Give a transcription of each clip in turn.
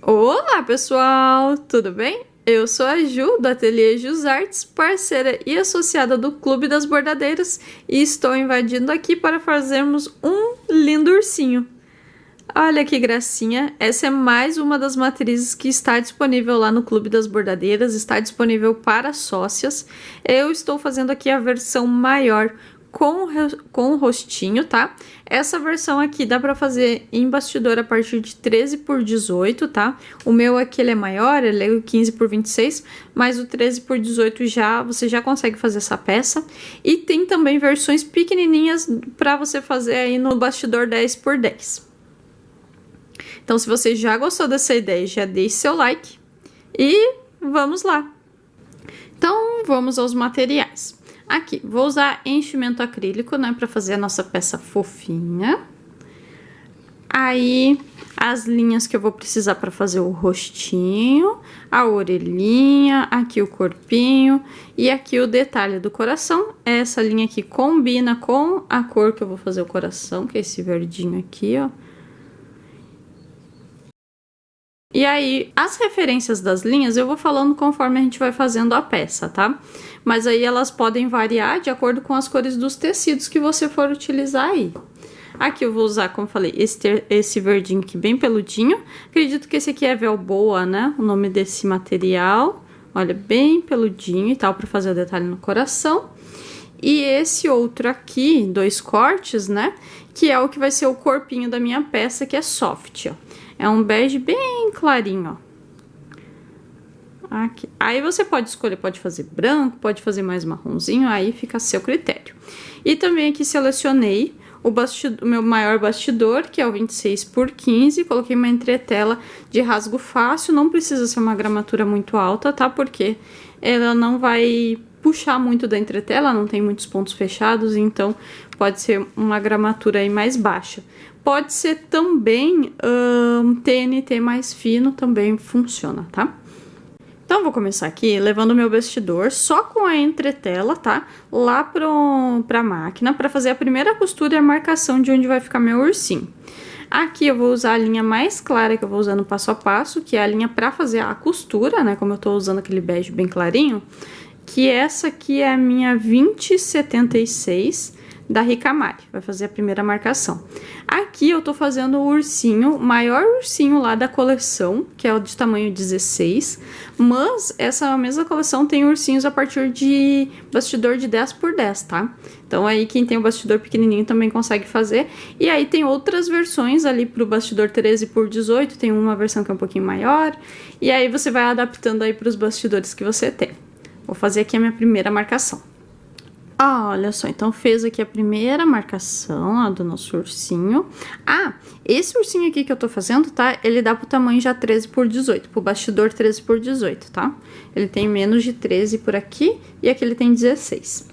Olá pessoal, tudo bem? Eu sou a Ju, do Ateliê Jus Artes, parceira e associada do Clube das Bordadeiras, e estou invadindo aqui para fazermos um lindo ursinho. Olha que gracinha, essa é mais uma das matrizes que está disponível lá no Clube das Bordadeiras, está disponível para sócias. Eu estou fazendo aqui a versão maior com o rostinho, tá? Essa versão aqui dá pra fazer em bastidor a partir de 13 por 18, tá? O meu aqui ele é maior, ele é 15 por 26, mas o 13 por 18 você já consegue fazer essa peça. E tem também versões pequenininhas pra você fazer aí no bastidor 10 por 10. Então, se você já gostou dessa ideia, já deixe seu like e vamos lá. Então, vamos aos materiais. Aqui, vou usar enchimento acrílico, né, para fazer a nossa peça fofinha. Aí, as linhas que eu vou precisar para fazer o rostinho, a orelhinha, aqui o corpinho e aqui o detalhe do coração. Essa linha aqui combina com a cor que eu vou fazer o coração, que é esse verdinho aqui, ó. E aí, as referências das linhas eu vou falando conforme a gente vai fazendo a peça, tá? Mas aí elas podem variar de acordo com as cores dos tecidos que você for utilizar aí. Aqui eu vou usar, como falei, esse verdinho aqui bem peludinho. Acredito que esse aqui é Velboa, né? O nome desse material. Olha, bem peludinho e tal, pra fazer o detalhe no coração. E esse outro aqui, 2 cortes, né? Que é o que vai ser o corpinho da minha peça, que é soft, ó. É um bege bem clarinho, ó. Aqui. Aí você pode escolher, pode fazer branco, pode fazer mais marronzinho, aí fica a seu critério. E também aqui selecionei o meu maior bastidor, que é o 26 por 15, coloquei uma entretela de rasgo fácil, não precisa ser uma gramatura muito alta, tá? Porque ela não vai puxar muito da entretela, não tem muitos pontos fechados, então pode ser uma gramatura aí mais baixa. Pode ser também TNT mais fino, também funciona, tá? Então, vou começar aqui levando o meu bastidor só com a entretela, tá? Lá pra máquina, pra fazer a primeira costura e a marcação de onde vai ficar meu ursinho. Aqui eu vou usar a linha mais clara que eu vou usar no passo a passo, que é a linha pra fazer a costura, né? Como eu tô usando aquele bege bem clarinho, que essa aqui é a minha 2076 da Ricamari, vai fazer a primeira marcação. Aqui eu tô fazendo o ursinho, o maior ursinho lá da coleção, que é o de tamanho 16, mas essa mesma coleção tem ursinhos a partir de bastidor de 10 por 10, tá? Então aí quem tem o bastidor pequenininho também consegue fazer, e aí tem outras versões ali pro bastidor 13 por 18, tem uma versão que é um pouquinho maior, e aí você vai adaptando aí pros bastidores que você tem. Vou fazer aqui a minha primeira marcação. Olha só, então fez aqui a primeira marcação, ó, do nosso ursinho. Ah, esse ursinho aqui que eu tô fazendo, tá? Ele dá pro tamanho já 13 por 18, pro bastidor 13 por 18, tá? Ele tem menos de 13 por aqui e aqui ele tem 16.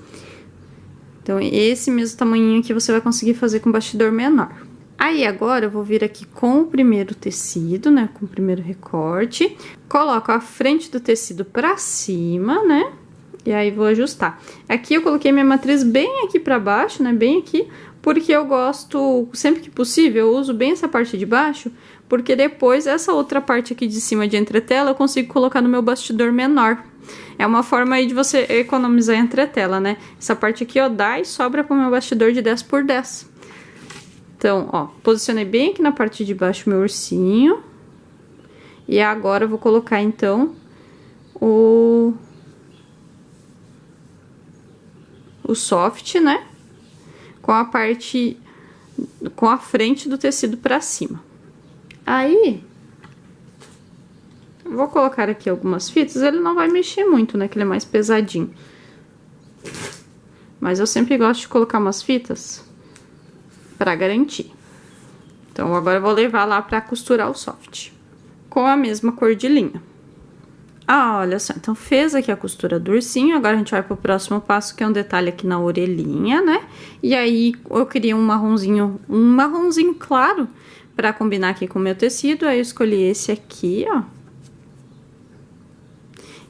Então, esse mesmo tamanhinho aqui você vai conseguir fazer com bastidor menor. Aí, agora, eu vou vir aqui com o primeiro tecido, né? Com o primeiro recorte. Coloco a frente do tecido pra cima, né? E aí, vou ajustar. Aqui, eu coloquei minha matriz bem aqui pra baixo, né? Bem aqui, porque eu gosto, sempre que possível, eu uso bem essa parte de baixo, porque depois, essa outra parte aqui de cima de entretela, eu consigo colocar no meu bastidor menor. É uma forma aí de você economizar a entretela, né? Essa parte aqui, ó, dá e sobra pro meu bastidor de 10 por 10. Então, ó, posicionei bem aqui na parte de baixo meu ursinho. E agora eu vou colocar, então, o soft, né? Com a parte, com a frente do tecido pra cima. Aí, vou colocar aqui algumas fitas, ele não vai mexer muito, né? Que ele é mais pesadinho. Mas eu sempre gosto de colocar umas fitas pra garantir. Então, agora eu vou levar lá pra costurar o soft. Com a mesma cor de linha. Ah, olha só, então fez aqui a costura do ursinho, agora a gente vai pro próximo passo, que é um detalhe aqui na orelhinha, né? E aí, eu queria um marronzinho claro pra combinar aqui com o meu tecido, aí eu escolhi esse aqui, ó.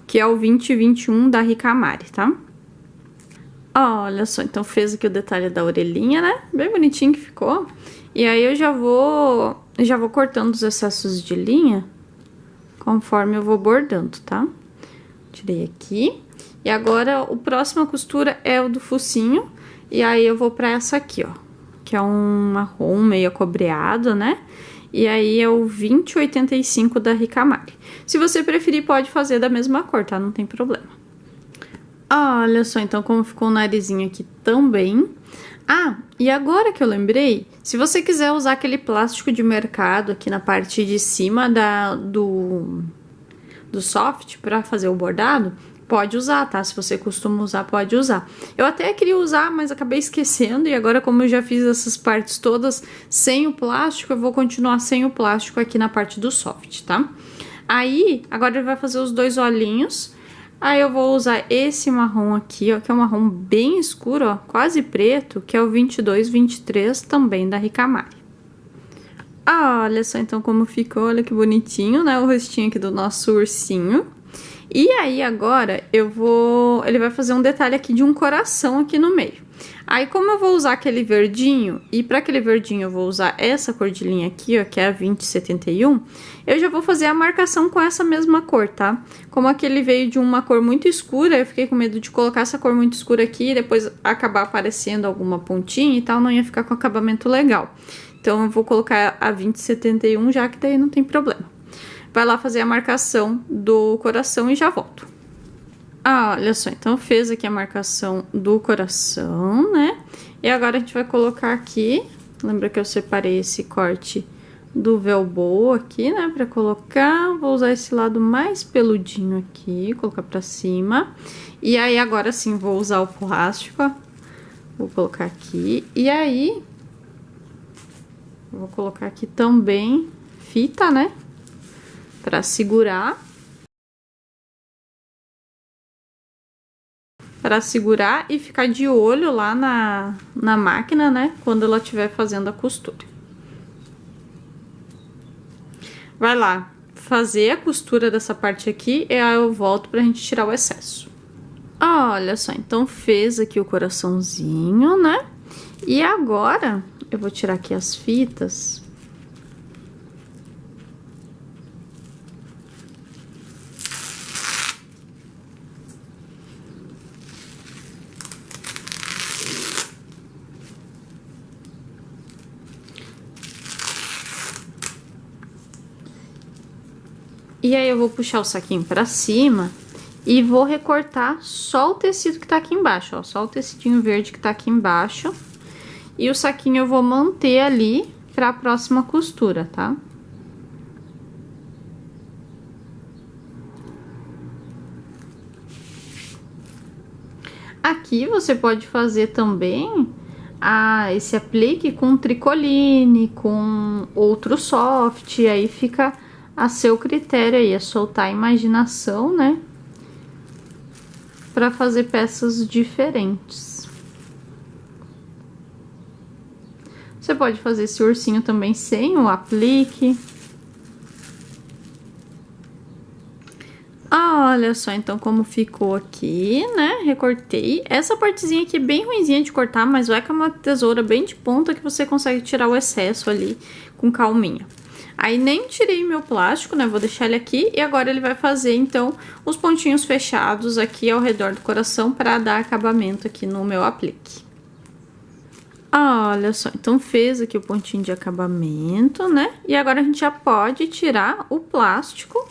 Que é o 2021 da Ricamari, tá? Olha só, então fez aqui o detalhe da orelhinha, né? Bem bonitinho que ficou. E aí eu já vou cortando os excessos de linha conforme eu vou bordando, tá? Tirei aqui. E agora, a próxima costura é o do focinho. E aí, eu vou pra essa aqui, ó. Que é um marrom meio acobreado, né? E aí, é o 2085 da Ricamare. Se você preferir, pode fazer da mesma cor, tá? Não tem problema. Olha só, então, como ficou o narizinho aqui também. Ah, e agora que eu lembrei, se você quiser usar aquele plástico de mercado aqui na parte de cima do soft para fazer o bordado, pode usar, tá? Se você costuma usar, pode usar. Eu até queria usar, mas acabei esquecendo, e agora como eu já fiz essas partes todas sem o plástico, eu vou continuar sem o plástico aqui na parte do soft, tá? Aí, agora ele vai fazer os dois olhinhos. Aí eu vou usar esse marrom aqui, ó, que é um marrom bem escuro, ó, quase preto, que é o 2223, também da Ricamare. Ah, olha só então como ficou, olha que bonitinho, né, o rostinho aqui do nosso ursinho. E aí agora ele vai fazer um detalhe aqui de um coração aqui no meio. Aí como eu vou usar aquele verdinho, e para aquele verdinho eu vou usar essa cor de linha aqui, ó, que é a 2071, eu já vou fazer a marcação com essa mesma cor, tá? Como aquele veio de uma cor muito escura, eu fiquei com medo de colocar essa cor muito escura aqui e depois acabar aparecendo alguma pontinha e tal, não ia ficar com acabamento legal. Então eu vou colocar a 2071 já que daí não tem problema. Vai lá fazer a marcação do coração e já volto. Ah, olha só, então fez aqui a marcação do coração, né? E agora a gente vai colocar aqui, lembra que eu separei esse corte do velcro aqui, né? Pra colocar, vou usar esse lado mais peludinho aqui, colocar pra cima. E aí agora sim vou usar o plástico, ó. Vou colocar aqui, e aí vou colocar aqui também fita, né? Pra segurar. Para segurar e ficar de olho lá na máquina, né? Quando ela estiver fazendo a costura. Vai lá fazer a costura dessa parte aqui e aí eu volto pra gente tirar o excesso. Olha só, então fez aqui o coraçãozinho, né? E agora eu vou tirar aqui as fitas. E aí eu vou puxar o saquinho pra cima e vou recortar só o tecido que tá aqui embaixo, ó. Só o tecidinho verde que tá aqui embaixo. E o saquinho eu vou manter ali pra próxima costura, tá? Aqui você pode fazer também esse aplique com tricoline, com outro soft, aí fica a seu critério aí, é soltar a imaginação, né? Pra fazer peças diferentes. Você pode fazer esse ursinho também sem o aplique. Olha só, então, como ficou aqui, né? Recortei. Essa partezinha aqui é bem ruinzinha de cortar, mas vai com uma tesoura bem de ponta que você consegue tirar o excesso ali com calminha. Aí nem tirei meu plástico, né? Vou deixar ele aqui e agora ele vai fazer, então, os pontinhos fechados aqui ao redor do coração para dar acabamento aqui no meu aplique. Olha só, então fez aqui o pontinho de acabamento, né? E agora a gente já pode tirar o plástico.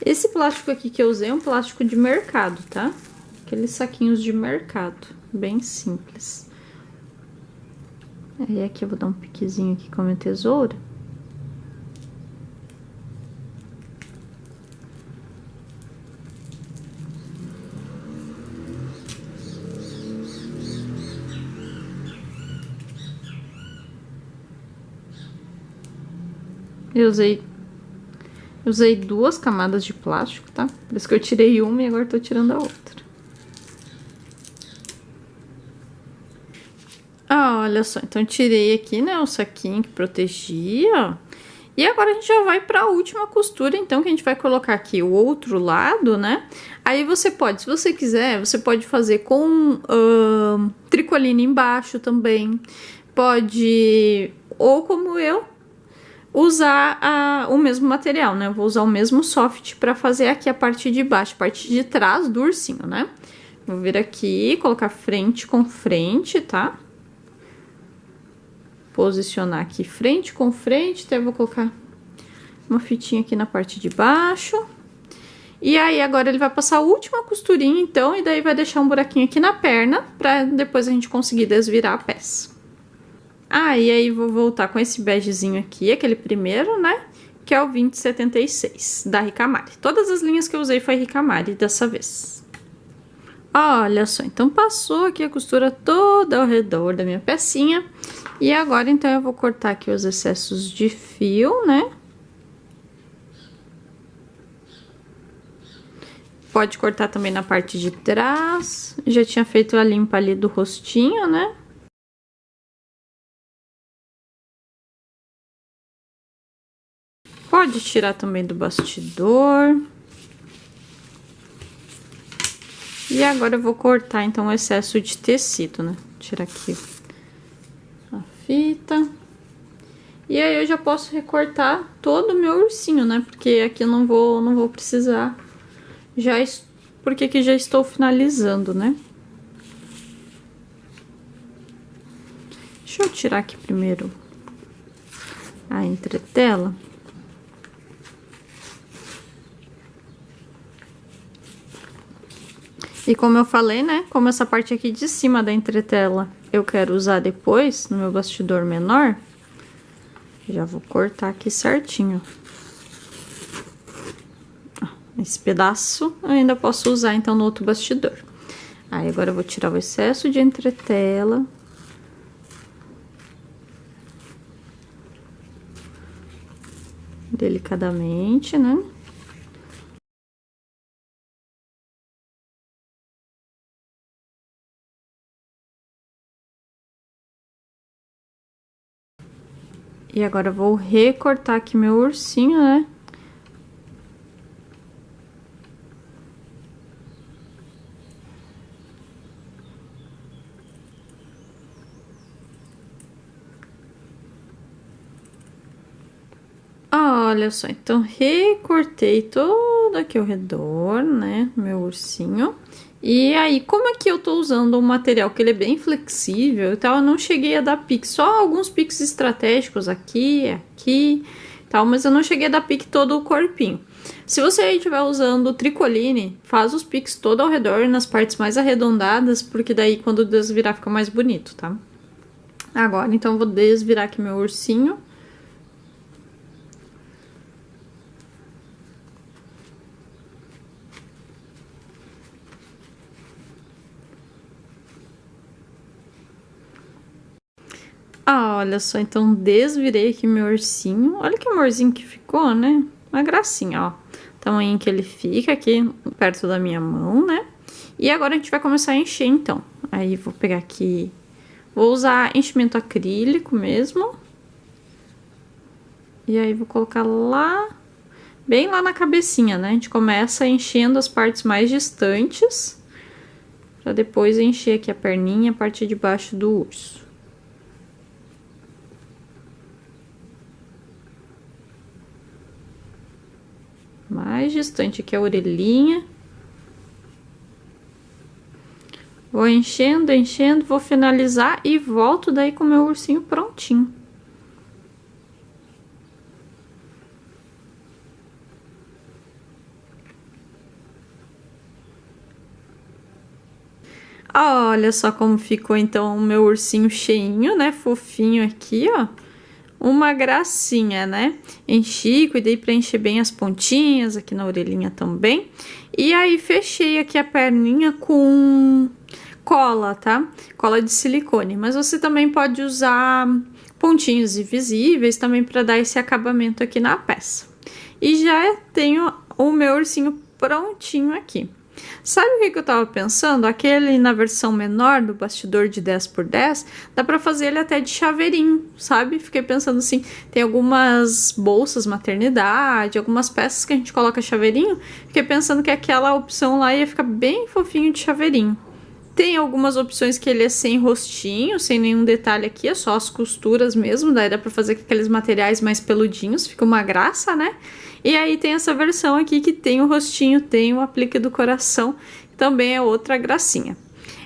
Esse plástico aqui que eu usei é um plástico de mercado, tá? Aqueles saquinhos de mercado, bem simples. Aí aqui eu vou dar um piquezinho aqui com a minha tesoura. Eu usei 2 camadas de plástico, tá? Por isso que eu tirei uma e agora tô tirando a outra. Olha só, então tirei aqui, né, o saquinho que protegia, ó. E agora a gente já vai para a última costura, então, que a gente vai colocar aqui o outro lado, né? Aí você pode, se você quiser, você pode fazer com tricoline tricoline embaixo também. Pode, ou como eu, usar o mesmo material, né? Eu vou usar o mesmo soft para fazer aqui a parte de baixo, a parte de trás do ursinho, né? Vou vir aqui, colocar frente com frente, tá? Posicionar aqui frente com frente, até vou colocar uma fitinha aqui na parte de baixo. E aí, agora ele vai passar a última costurinha, então, e daí vai deixar um buraquinho aqui na perna, pra depois a gente conseguir desvirar a peça. Ah, e aí vou voltar com esse begezinho aqui, aquele primeiro, né? Que é o 2076, da Ricamari. Todas as linhas que eu usei foi Ricamari dessa vez. Olha só, então passou aqui a costura toda ao redor da minha pecinha. E agora, então, eu vou cortar aqui os excessos de fio, né? Pode cortar também na parte de trás. Já tinha feito a limpa ali do rostinho, né? Pode tirar também do bastidor. E agora eu vou cortar, então, o excesso de tecido, né? Tirar aqui a fita. E aí eu já posso recortar todo o meu ursinho, né? Porque aqui eu não vou precisar, porque aqui já estou finalizando, né? Deixa eu tirar aqui primeiro a entretela. E como eu falei, né, como essa parte aqui de cima da entretela eu quero usar depois no meu bastidor menor, já vou cortar aqui certinho. Esse pedaço eu ainda posso usar, então, no outro bastidor. Aí, agora eu vou tirar o excesso de entretela. Delicadamente, né? E agora eu vou recortar aqui meu ursinho, né? Olha só, então recortei todo aqui ao redor, né, meu ursinho. E aí, como aqui eu tô usando um material que ele é bem flexível e tal, eu não cheguei a dar pique, só alguns piques estratégicos aqui, tal, mas eu não cheguei a dar pique todo o corpinho. Se você aí estiver usando tricoline, faz os piques todo ao redor, nas partes mais arredondadas, porque daí quando desvirar fica mais bonito, tá? Agora, então, eu vou desvirar aqui meu ursinho. Ah, olha só, então desvirei aqui meu ursinho. Olha que amorzinho que ficou, né? Uma gracinha, ó. O tamanho que ele fica aqui perto da minha mão, né? E agora a gente vai começar a encher, então. Aí, vou pegar aqui... Vou usar enchimento acrílico mesmo. E aí, vou colocar lá... Bem lá na cabecinha, né? A gente começa enchendo as partes mais distantes. Pra depois encher aqui a perninha, a parte de baixo do urso. Mais distante aqui a orelhinha. Vou enchendo, enchendo, vou finalizar e volto daí com o meu ursinho prontinho. Olha só como ficou então o meu ursinho cheinho, né? Fofinho aqui, ó. Uma gracinha, né? Enchi, cuidei pra encher bem as pontinhas aqui na orelhinha também. E aí, fechei aqui a perninha com cola, tá? Cola de silicone. Mas você também pode usar pontinhos invisíveis também pra dar esse acabamento aqui na peça. E já tenho o meu ursinho prontinho aqui. Sabe o que eu tava pensando? Aquele na versão menor do bastidor de 10x10, dá pra fazer ele até de chaveirinho, sabe? Fiquei pensando assim, tem algumas bolsas maternidade, algumas peças que a gente coloca chaveirinho. Fiquei pensando que aquela opção lá ia ficar bem fofinho de chaveirinho. Tem algumas opções que ele é sem rostinho, sem nenhum detalhe aqui, é só as costuras mesmo, daí dá pra fazer com aqueles materiais mais peludinhos, fica uma graça, né? E aí tem essa versão aqui que tem o rostinho, tem o aplique do coração, também é outra gracinha.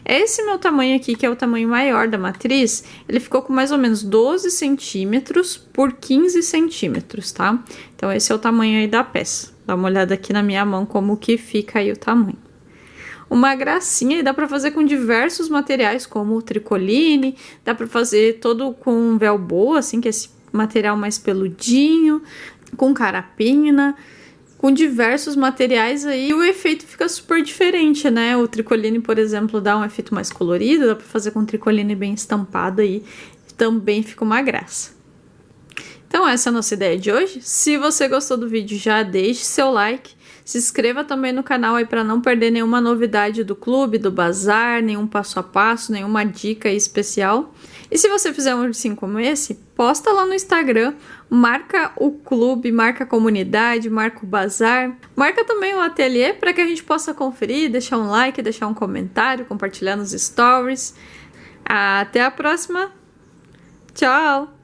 Esse meu tamanho aqui, que é o tamanho maior da matriz, ele ficou com mais ou menos 12 centímetros por 15 centímetros, tá? Então esse é o tamanho aí da peça. Dá uma olhada aqui na minha mão como que fica aí o tamanho. Uma gracinha, e dá pra fazer com diversos materiais, como o tricoline, dá pra fazer todo com velcro, assim, que é esse material mais peludinho, com carapina, com diversos materiais aí, e o efeito fica super diferente, né? O tricoline, por exemplo, dá um efeito mais colorido, dá pra fazer com tricoline bem estampado aí, também fica uma graça. Então essa é a nossa ideia de hoje. Se você gostou do vídeo, já deixe seu like. Se inscreva também no canal aí para não perder nenhuma novidade do clube, do bazar, nenhum passo a passo, nenhuma dica aí especial. E se você fizer um ursinho como esse, posta lá no Instagram, marca o clube, marca a comunidade, marca o bazar, marca também o ateliê para que a gente possa conferir, deixar um like, deixar um comentário, compartilhar nos stories. Até a próxima. Tchau!